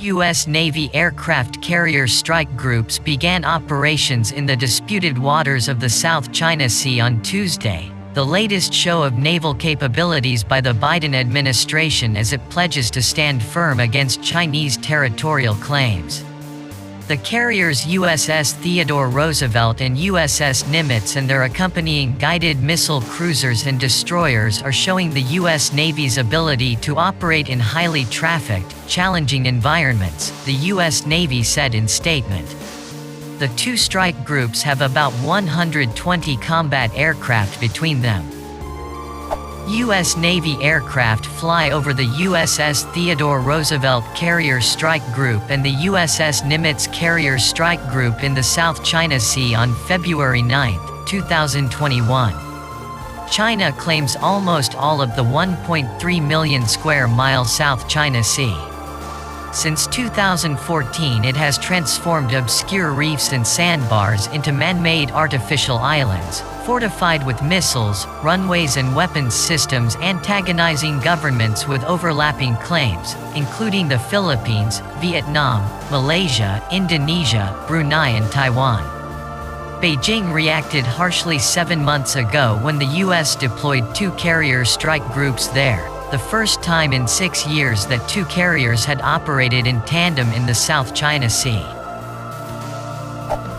U.S. Navy aircraft carrier strike groups began operations in the disputed waters of the South China Sea on Tuesday, the latest show of naval capabilities by the Biden administration as it pledges to stand firm against Chinese territorial claims. The carriers USS Theodore Roosevelt and USS Nimitz and their accompanying guided missile cruisers and destroyers are showing the U.S. Navy's ability to operate in highly trafficked, challenging environments, the U.S. Navy said in statement. The two strike groups have about 120 combat aircraft between them. U.S. Navy aircraft fly over the USS Theodore Roosevelt Carrier Strike Group and the USS Nimitz Carrier Strike Group in the South China Sea on February 9, 2021. China claims almost all of the 1.3 million square mile South China Sea. Since 2014, it has transformed obscure reefs and sandbars into man-made artificial islands, fortified with missiles, runways and weapons systems antagonizing governments with overlapping claims, including the Philippines, Vietnam, Malaysia, Indonesia, Brunei and Taiwan. Beijing reacted harshly 7 months ago when the U.S. deployed two carrier strike groups there, the first time in 6 years that two carriers had operated in tandem in the South China Sea.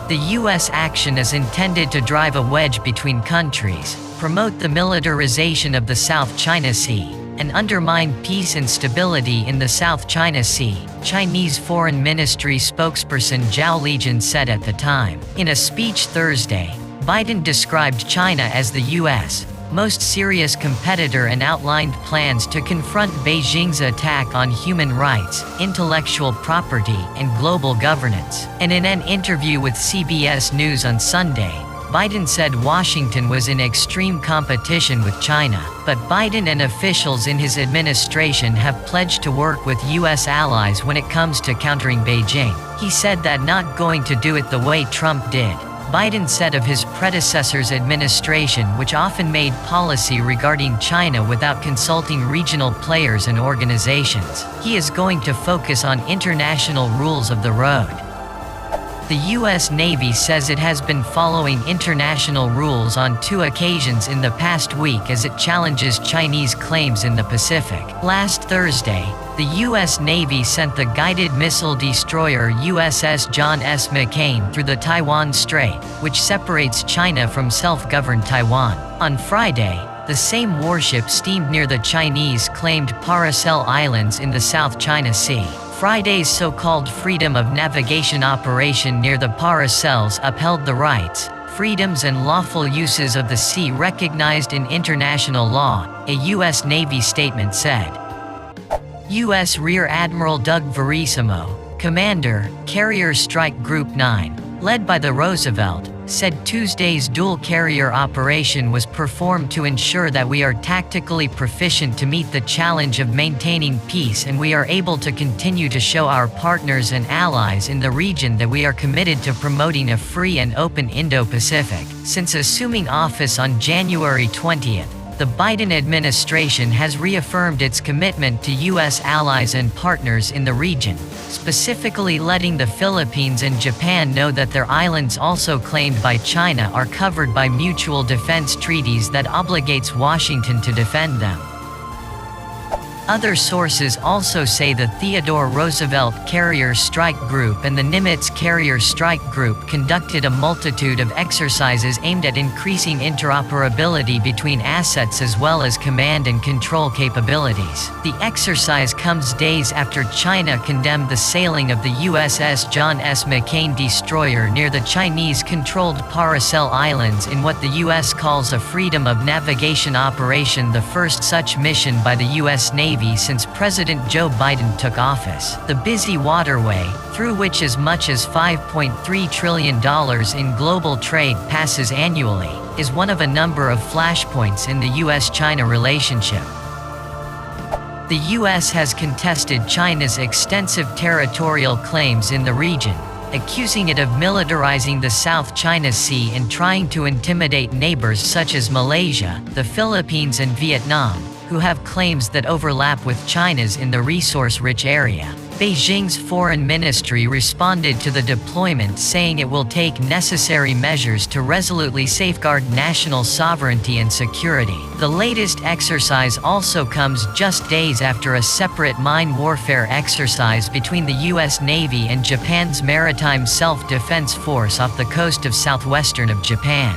The U.S. action is intended to drive a wedge between countries, promote the militarization of the South China Sea, and undermine peace and stability in the South China Sea, Chinese Foreign Ministry spokesperson Zhao Lijian said at the time. In a speech Thursday, Biden described China as the U.S. most serious competitor and outlined plans to confront Beijing's attack on human rights, intellectual property, and global governance. And in an interview with CBS News on Sunday, Biden said Washington was in extreme competition with China, but Biden and officials in his administration have pledged to work with U.S. allies when it comes to countering Beijing. He said that not going to do it the way Trump did. Biden said of his predecessor's administration, which often made policy regarding China without consulting regional players and organizations, he is going to focus on international rules of the road. The U.S. Navy says it has been following international rules on 2 occasions in the past week as it challenges Chinese claims in the Pacific. Last Thursday, the U.S. Navy sent the guided missile destroyer USS John S. McCain through the Taiwan Strait, which separates China from self-governed Taiwan. On Friday, the same warship steamed near the Chinese-claimed Paracel Islands in the South China Sea. Friday's so-called freedom of navigation operation near the Paracels upheld the rights, freedoms and lawful uses of the sea recognized in international law, a U.S. Navy statement said. U.S. Rear Admiral Doug Verissimo, commander, Carrier Strike Group 9, led by the Roosevelt, said Tuesday's dual-carrier operation was performed to ensure that we are tactically proficient to meet the challenge of maintaining peace and we are able to continue to show our partners and allies in the region that we are committed to promoting a free and open Indo-Pacific. Since assuming office on January 20th, the Biden administration has reaffirmed its commitment to U.S. allies and partners in the region, specifically letting the Philippines and Japan know that their islands also claimed by China are covered by mutual defense treaties that obligates Washington to defend them. Other sources also say the Theodore Roosevelt Carrier Strike Group and the Nimitz Carrier Strike Group conducted a multitude of exercises aimed at increasing interoperability between assets as well as command and control capabilities. The exercise comes days after China condemned the sailing of the USS John S. McCain destroyer near the Chinese-controlled Paracel Islands in what the U.S. calls a freedom of navigation operation, the first such mission by the U.S. Navy since President Joe Biden took office. The busy waterway, through which as much as $5.3 trillion in global trade passes annually, is one of a number of flashpoints in the U.S.-China relationship. The U.S. has contested China's extensive territorial claims in the region, accusing it of militarizing the South China Sea and trying to intimidate neighbors such as Malaysia, the Philippines and Vietnam, who have claims that overlap with China's in the resource-rich area. Beijing's foreign ministry responded to the deployment saying it will take necessary measures to resolutely safeguard national sovereignty and security. The latest exercise also comes just days after a separate mine warfare exercise between the U.S. Navy and Japan's Maritime Self-Defense Force off the coast of southwestern of Japan.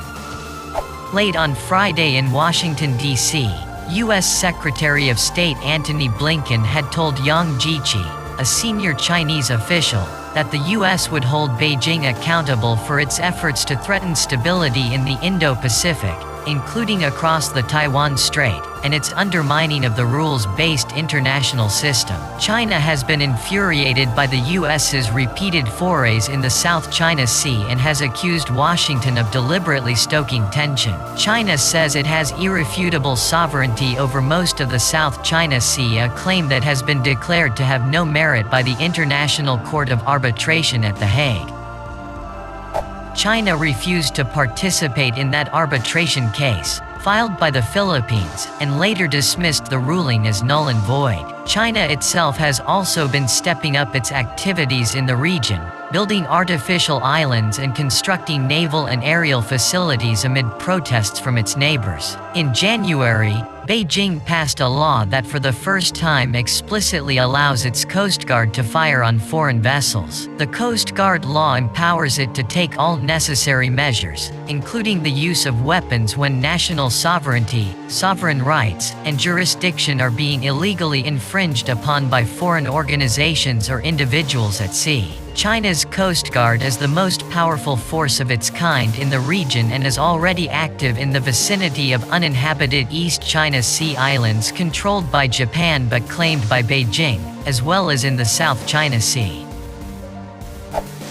Late on Friday in Washington, D.C., U.S. Secretary of State Antony Blinken had told Yang Jiechi, a senior Chinese official, that the U.S. would hold Beijing accountable for its efforts to threaten stability in the Indo-Pacific, including across the Taiwan Strait, and its undermining of the rules-based international system. China has been infuriated by the U.S.'s repeated forays in the South China Sea and has accused Washington of deliberately stoking tension. China says it has irrefutable sovereignty over most of the South China Sea, a claim that has been declared to have no merit by the International Court of Arbitration at The Hague. China refused to participate in that arbitration case, filed by the Philippines, and later dismissed the ruling as null and void. China itself has also been stepping up its activities in the region, building artificial islands and constructing naval and aerial facilities amid protests from its neighbors. In January, Beijing passed a law that for the first time explicitly allows its Coast Guard to fire on foreign vessels. The Coast Guard law empowers it to take all necessary measures, including the use of weapons when national sovereignty, sovereign rights, and jurisdiction are being illegally infringed upon by foreign organizations or individuals at sea. China's Coast Guard is the most powerful force of its kind in the region and is already active in the vicinity of uninhabited East China Sea islands controlled by Japan but claimed by Beijing, as well as in the South China Sea.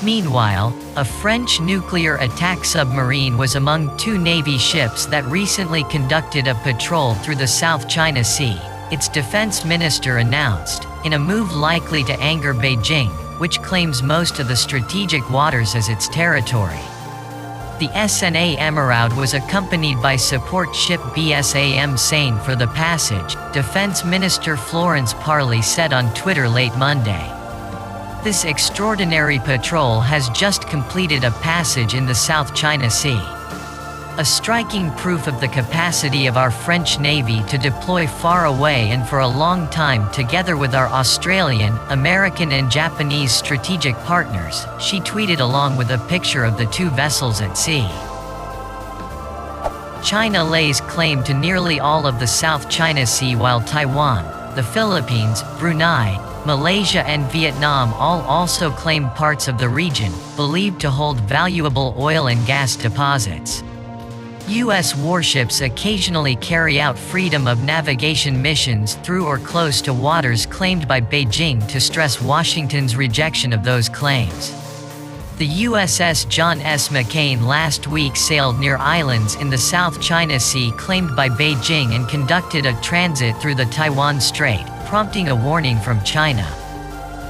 Meanwhile, a French nuclear attack submarine was among two Navy ships that recently conducted a patrol through the South China Sea, its defense minister announced, in a move likely to anger Beijing, which claims most of the strategic waters as its territory. The SNA Emeraude was accompanied by support ship BSAM Seine for the passage, Defense Minister Florence Parly said on Twitter late Monday. This extraordinary patrol has just completed a passage in the South China Sea. A striking proof of the capacity of our French Navy to deploy far away and for a long time together with our Australian, American and Japanese strategic partners, she tweeted along with a picture of the two vessels at sea. China lays claim to nearly all of the South China Sea while Taiwan, the Philippines, Brunei, Malaysia and Vietnam all also claim parts of the region, believed to hold valuable oil and gas deposits. U.S. warships occasionally carry out freedom of navigation missions through or close to waters claimed by Beijing to stress Washington's rejection of those claims. The USS John S. McCain last week sailed near islands in the South China Sea claimed by Beijing and conducted a transit through the Taiwan Strait, prompting a warning from China.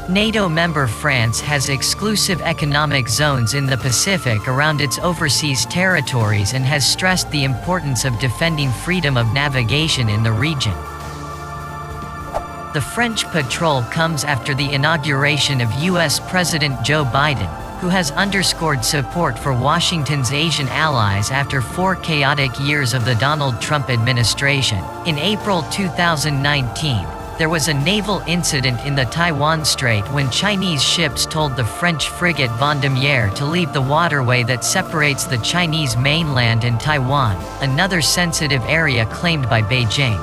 NATO member France has exclusive economic zones in the Pacific around its overseas territories and has stressed the importance of defending freedom of navigation in the region. The French patrol comes after the inauguration of U.S. President Joe Biden, who has underscored support for Washington's Asian allies after 4 chaotic years of the Donald Trump administration. In April 2019, there was a naval incident in the Taiwan Strait when Chinese ships told the French frigate Vendémiaire to leave the waterway that separates the Chinese mainland and Taiwan, another sensitive area claimed by Beijing.